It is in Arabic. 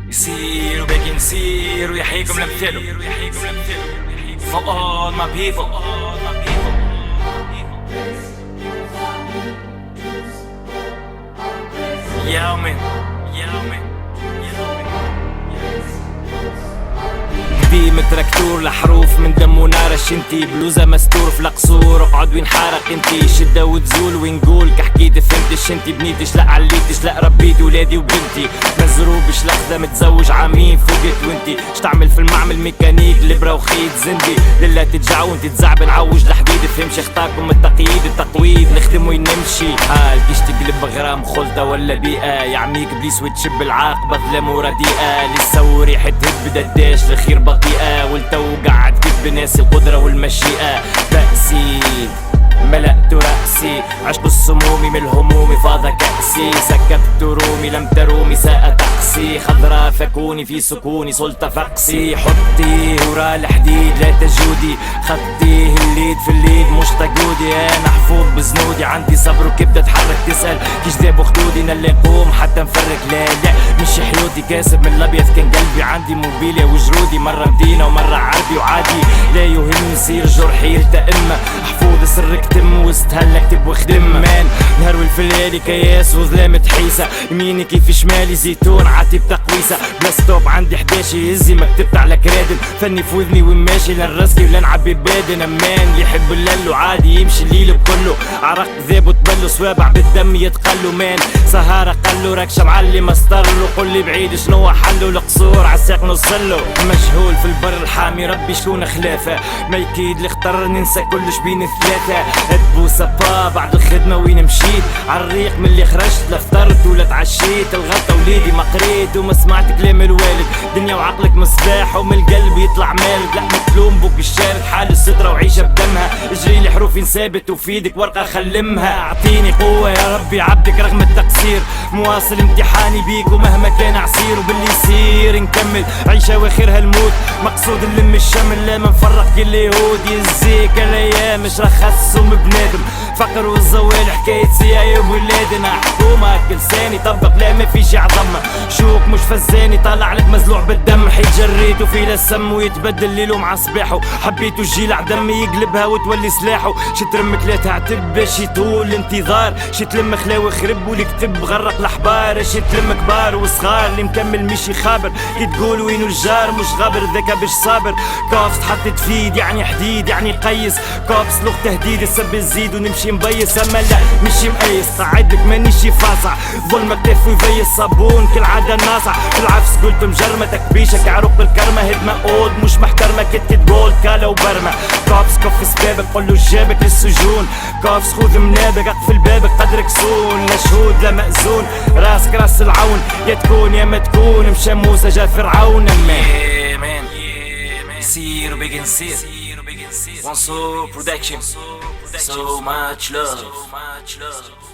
يصير وباقي نسير ويحييكم لمثاله. For all my people. يومي قديم تراكتور لحروف من دم ونار شنتي بلوزة مستور في القصور اقعد وين حارق انتي شدة وتزول ونقول كحكيت فهمتش انتي بنيتش لا عليتش لا ربيت ولادي وبنتي مزروبش لحظة متزوج عامين فوقت وانتي شتعمل في المعمل ميكانيك لبرا وخيط زندي للا تتجعون تتزعب نعوج الحديد فهمش اخطاكم التقييد التقويد نخدم وين نمشي حال كيش تقلب غرام خلطة ولا بيئة يعميك بليس وتشب العاقبة ظلام ورديئة لسه ريحة هب دداش الخير بطيئة والتو قاعد كتب ناسي القدرة والمشيئة تأسيد ملأت رأسي عشق السموم من الهموم فاض كأسي سكبت رومي لم ترومي ساء تقسي خضراء فكوني في سكوني سلطة فقسي حطي ورا الحديد لا تجودي خطيه الليد في الليد مش تجودي انا حفوظ بزنودي عندي صبر وكبدة تحرك تسأل كيش ذاب وخدودي نلي نقوم حتى نفرق لا مش حيوتي كاسب من الابيض كان قلبي عندي موبيليا وجرودي مرة مدينة ومرة عربي وعادي لا يهمني يصير جرحي يلتئم حفوظ سرك تم واستهلك اكتب واخدم مان نهار والفلالي كياس وظلام تحيسة يميني كيف شمالي زيتون عاتب تقويسة بلا ستوب عندي 11 يهزي ما كتبت على كرادن فني في وذني وين ماشي لا نرسكي ولا نعبي بادن امان اللي يحب الليل عادي يمشي الليل بكله عرق ذاب وتبلو سوابع بالدم يتقلو مان سهارة قلو راكش معلم استرلو قول لي بعيد شنو حلو القصور عالساق نوصلو مجهول في البر الحامي ربي شكون خلافه ما يكيد اللي اختار ننسى كلش بين ثلاثة تبوسة با بعد الخدمة وين مشيت عالريق من اللي خرجت لا فطرت ولا تعشيت الغلطة وليدي ما قريت وما سمعت كلام الوالد دنيا وعقلك مصباح ومن القلب يطلع مالك لا متلوم بوك الشارد حال السترة وعيشة بدمها اجري لي حروفي نثابت وفي ايدك ورقة خلمها اعطيني قوة يا ربي عبدك رغم التقصير مواصل امتحاني بيك ومهما كان عسير وباللي يصير نكمل عيشة واخرها الموت مقصود نلم الشمل لا منفرق كل يهود يزيك الايام مش رخصهم بنادم فقر والزوال حكاية سيايا وولادنا حكومة كل ثاني طبق لا ما فيش عظمة شوك مش فزاني طالع لك مزلوع بالدم حيت جريته في للسم ويتبدل ليله مع صباحه حبيته جيل عدم يقلبها وتولي سلاحه شي ترم ثلاثة عتب باش يطول الانتظار شي تلم خلاوي خرب والكتب غرق الاحبار شي تلم كبار وصغار اللي مكمل مشي خابر كي تقول وينو الجار مش غابر ذاك باش صابر كافس تحط تفيد يعني حديد يعني قيس كافس لغة تهديد السب الزيد ونمشي مبيس اما لا مشي مقيس قاعد لك مانيش فاصع ظلمك كيف ويبي الصابون كالعادة ناصع في العفس قلت مجرمة تكبيشك عروق الكرمة هدمة اود مش محترمة كت جولد كالا وبرمة كافس كف سبابك قولو جابك للسجون كافس خذ منابك اقفل بابك قدرك سون لا شهود لا مأذون راسك راس العون يا تكون يا ما تكون مشى موسى جا فرعون مان يصير وباقي نصير One Soul Production. So much love.